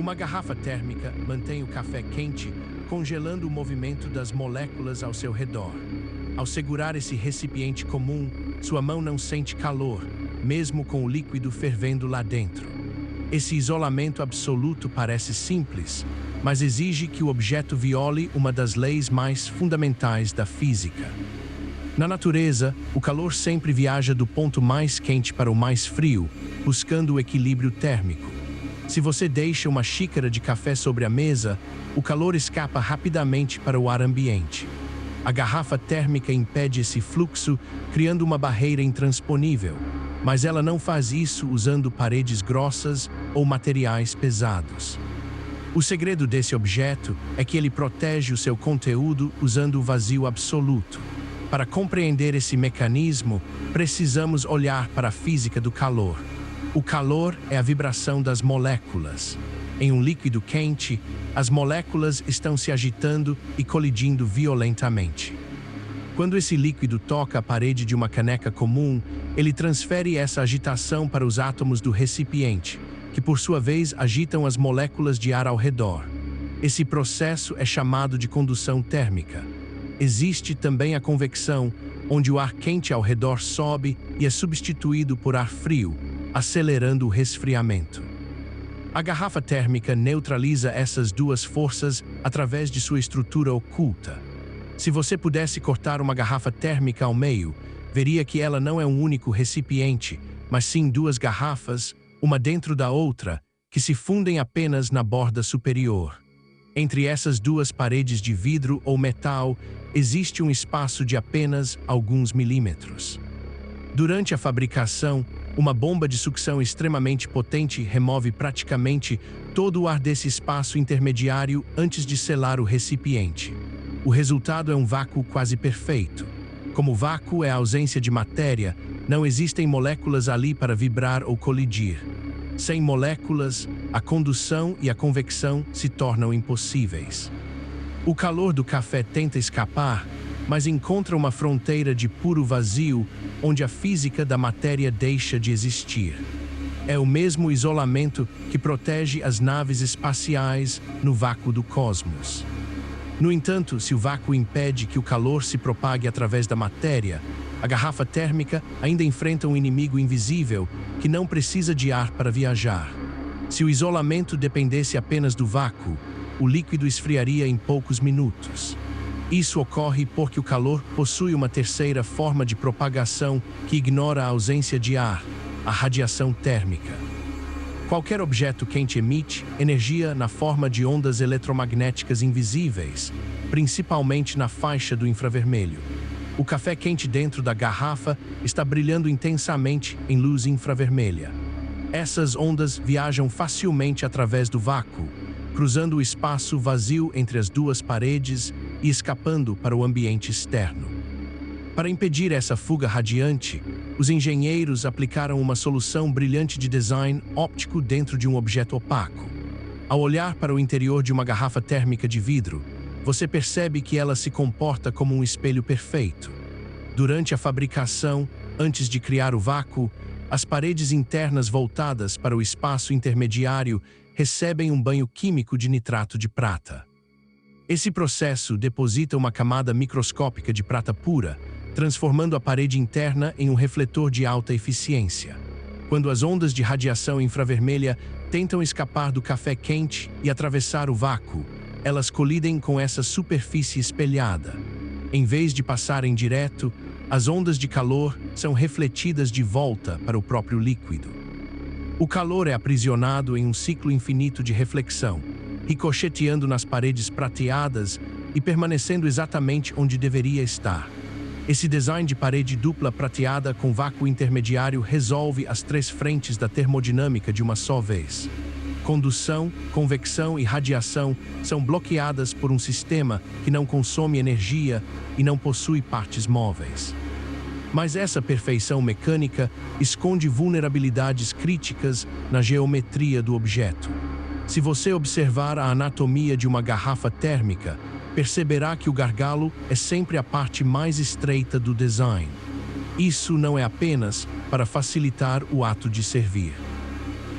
Uma garrafa térmica mantém o café quente, congelando o movimento das moléculas ao seu redor. Ao segurar esse recipiente comum, sua mão não sente calor, mesmo com o líquido fervendo lá dentro. Esse isolamento absoluto parece simples, mas exige que o objeto viole uma das leis mais fundamentais da física. Na natureza, o calor sempre viaja do ponto mais quente para o mais frio, buscando o equilíbrio térmico. Se você deixa uma xícara de café sobre a mesa, o calor escapa rapidamente para o ar ambiente. A garrafa térmica impede esse fluxo, criando uma barreira intransponível, mas ela não faz isso usando paredes grossas ou materiais pesados. O segredo desse objeto é que ele protege o seu conteúdo usando o vazio absoluto. Para compreender esse mecanismo, precisamos olhar para a física do calor. O calor é a vibração das moléculas. Em um líquido quente, as moléculas estão se agitando e colidindo violentamente. Quando esse líquido toca a parede de uma caneca comum, ele transfere essa agitação para os átomos do recipiente, que por sua vez agitam as moléculas de ar ao redor. Esse processo é chamado de condução térmica. Existe também a convecção, onde o ar quente ao redor sobe e é substituído por ar frio, acelerando o resfriamento. A garrafa térmica neutraliza essas duas forças através de sua estrutura oculta. Se você pudesse cortar uma garrafa térmica ao meio, veria que ela não é um único recipiente, mas sim duas garrafas, uma dentro da outra, que se fundem apenas na borda superior. Entre essas duas paredes de vidro ou metal, existe um espaço de apenas alguns milímetros. Durante a fabricação, uma bomba de sucção extremamente potente remove praticamente todo o ar desse espaço intermediário antes de selar o recipiente. O resultado é um vácuo quase perfeito. Como vácuo é a ausência de matéria, não existem moléculas ali para vibrar ou colidir. Sem moléculas, a condução e a convecção se tornam impossíveis. O calor do café tenta escapar, mas encontra uma fronteira de puro vazio onde a física da matéria deixa de existir. É o mesmo isolamento que protege as naves espaciais no vácuo do cosmos. No entanto, se o vácuo impede que o calor se propague através da matéria, a garrafa térmica ainda enfrenta um inimigo invisível que não precisa de ar para viajar. Se o isolamento dependesse apenas do vácuo, o líquido esfriaria em poucos minutos. Isso ocorre porque o calor possui uma terceira forma de propagação que ignora a ausência de ar, a radiação térmica. Qualquer objeto quente emite energia na forma de ondas eletromagnéticas invisíveis, principalmente na faixa do infravermelho. O café quente dentro da garrafa está brilhando intensamente em luz infravermelha. Essas ondas viajam facilmente através do vácuo, cruzando o espaço vazio entre as duas paredes e escapando para o ambiente externo. Para impedir essa fuga radiante, os engenheiros aplicaram uma solução brilhante de design óptico dentro de um objeto opaco. Ao olhar para o interior de uma garrafa térmica de vidro, você percebe que ela se comporta como um espelho perfeito. Durante a fabricação, antes de criar o vácuo, as paredes internas voltadas para o espaço intermediário recebem um banho químico de nitrato de prata. Esse processo deposita uma camada microscópica de prata pura, transformando a parede interna em um refletor de alta eficiência. Quando as ondas de radiação infravermelha tentam escapar do café quente e atravessar o vácuo, elas colidem com essa superfície espelhada. Em vez de passarem direto, as ondas de calor são refletidas de volta para o próprio líquido. O calor é aprisionado em um ciclo infinito de reflexão, ricocheteando nas paredes prateadas e permanecendo exatamente onde deveria estar. Esse design de parede dupla prateada com vácuo intermediário resolve as três frentes da termodinâmica de uma só vez. Condução, convecção e radiação são bloqueadas por um sistema que não consome energia e não possui partes móveis. Mas essa perfeição mecânica esconde vulnerabilidades críticas na geometria do objeto. Se você observar a anatomia de uma garrafa térmica, perceberá que o gargalo é sempre a parte mais estreita do design. Isso não é apenas para facilitar o ato de servir.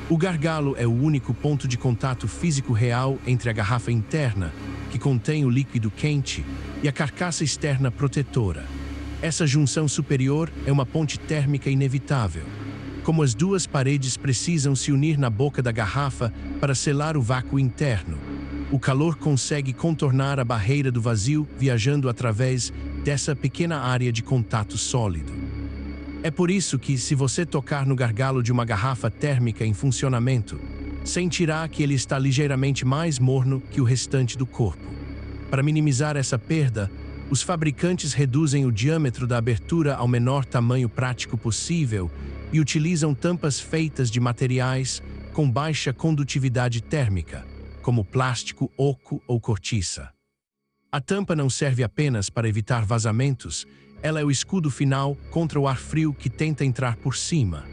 O gargalo é o único ponto de contato físico real entre a garrafa interna, que contém o líquido quente, e a carcaça externa protetora. Essa junção superior é uma ponte térmica inevitável. Como as duas paredes precisam se unir na boca da garrafa para selar o vácuo interno, o calor consegue contornar a barreira do vazio viajando através dessa pequena área de contato sólido. É por isso que, se você tocar no gargalo de uma garrafa térmica em funcionamento, sentirá que ele está ligeiramente mais morno que o restante do corpo. Para minimizar essa perda, os fabricantes reduzem o diâmetro da abertura ao menor tamanho prático possível e utilizam tampas feitas de materiais com baixa condutividade térmica, como plástico oco ou cortiça. A tampa não serve apenas para evitar vazamentos, ela é o escudo final contra o ar frio que tenta entrar por cima.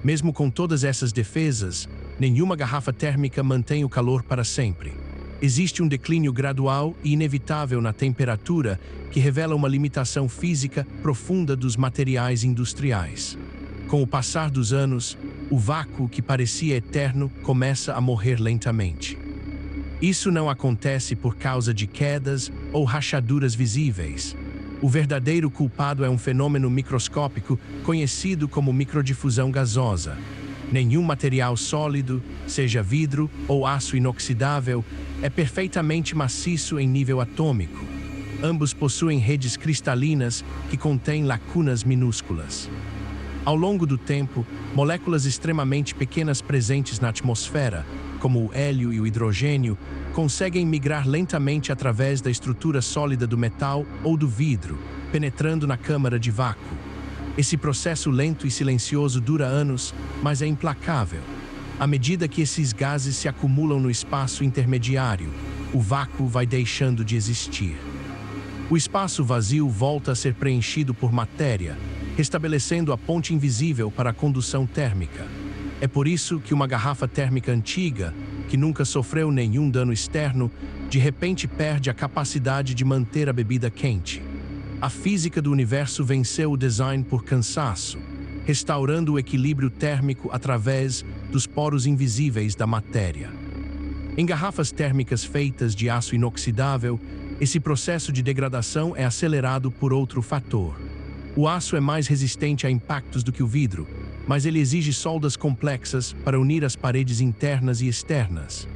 Mesmo com todas essas defesas, nenhuma garrafa térmica mantém o calor para sempre. Existe um declínio gradual e inevitável na temperatura que revela uma limitação física profunda dos materiais industriais. Com o passar dos anos, o vácuo que parecia eterno começa a morrer lentamente. Isso não acontece por causa de quedas ou rachaduras visíveis. O verdadeiro culpado é um fenômeno microscópico conhecido como microdifusão gasosa. Nenhum material sólido, seja vidro ou aço inoxidável, é perfeitamente maciço em nível atômico. Ambos possuem redes cristalinas que contêm lacunas minúsculas. Ao longo do tempo, moléculas extremamente pequenas presentes na atmosfera, como o hélio e o hidrogênio, conseguem migrar lentamente através da estrutura sólida do metal ou do vidro, penetrando na câmara de vácuo. Esse processo lento e silencioso dura anos, mas é implacável. À medida que esses gases se acumulam no espaço intermediário, o vácuo vai deixando de existir. O espaço vazio volta a ser preenchido por matéria, restabelecendo a ponte invisível para a condução térmica. É por isso que uma garrafa térmica antiga, que nunca sofreu nenhum dano externo, de repente perde a capacidade de manter a bebida quente. A física do universo venceu o design por cansaço, restaurando o equilíbrio térmico através dos poros invisíveis da matéria. Em garrafas térmicas feitas de aço inoxidável, esse processo de degradação é acelerado por outro fator. O aço é mais resistente a impactos do que o vidro, mas ele exige soldas complexas para unir as paredes internas e externas.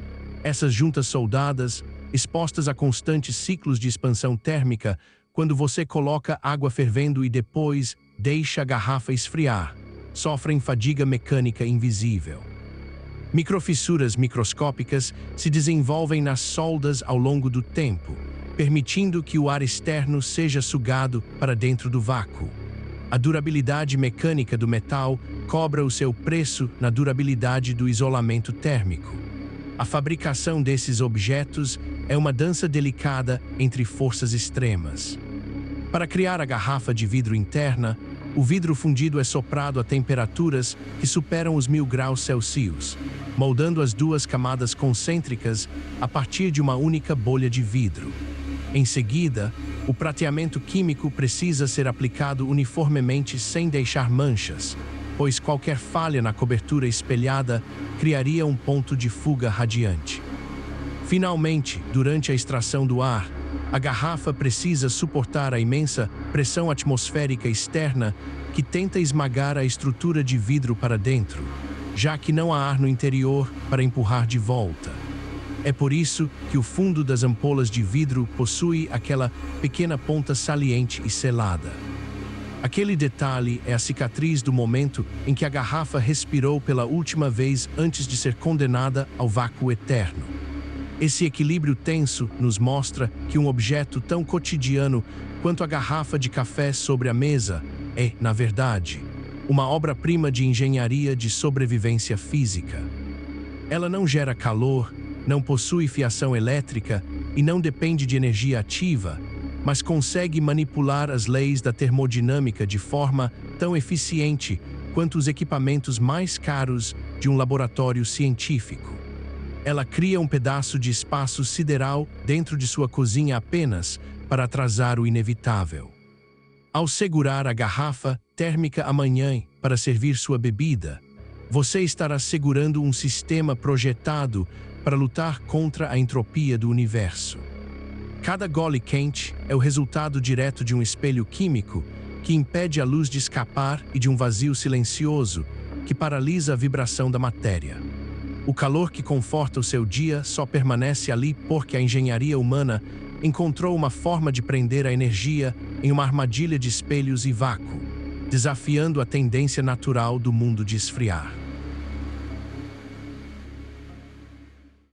Essas juntas soldadas, expostas a constantes ciclos de expansão térmica, quando você coloca água fervendo e depois deixa a garrafa esfriar, sofrem fadiga mecânica invisível. Microfissuras microscópicas se desenvolvem nas soldas ao longo do tempo, permitindo que o ar externo seja sugado para dentro do vácuo. A durabilidade mecânica do metal cobra o seu preço na durabilidade do isolamento térmico. A fabricação desses objetos é uma dança delicada entre forças extremas. Para criar a garrafa de vidro interna, o vidro fundido é soprado a temperaturas que superam os 1000 graus Celsius, moldando as duas camadas concêntricas a partir de uma única bolha de vidro. Em seguida, o prateamento químico precisa ser aplicado uniformemente sem deixar manchas, pois qualquer falha na cobertura espelhada criaria um ponto de fuga radiante. Finalmente, durante a extração do ar, a garrafa precisa suportar a imensa pressão atmosférica externa que tenta esmagar a estrutura de vidro para dentro, já que não há ar no interior para empurrar de volta. É por isso que o fundo das ampolas de vidro possui aquela pequena ponta saliente e selada. Aquele detalhe é a cicatriz do momento em que a garrafa respirou pela última vez antes de ser condenada ao vácuo eterno. Esse equilíbrio tenso nos mostra que um objeto tão cotidiano quanto a garrafa de café sobre a mesa é, na verdade, uma obra-prima de engenharia de sobrevivência física. Ela não gera calor, não possui fiação elétrica e não depende de energia ativa, mas consegue manipular as leis da termodinâmica de forma tão eficiente quanto os equipamentos mais caros de um laboratório científico. Ela cria um pedaço de espaço sideral dentro de sua cozinha apenas para atrasar o inevitável. Ao segurar a garrafa térmica amanhã para servir sua bebida, Você estará segurando um sistema projetado para lutar contra a entropia do universo. Cada gole quente é o resultado direto de um espelho químico que impede a luz de escapar e de um vazio silencioso que paralisa a vibração da matéria. O calor que conforta o seu dia só permanece ali porque a engenharia humana encontrou uma forma de prender a energia em uma armadilha de espelhos e vácuo, desafiando a tendência natural do mundo de esfriar.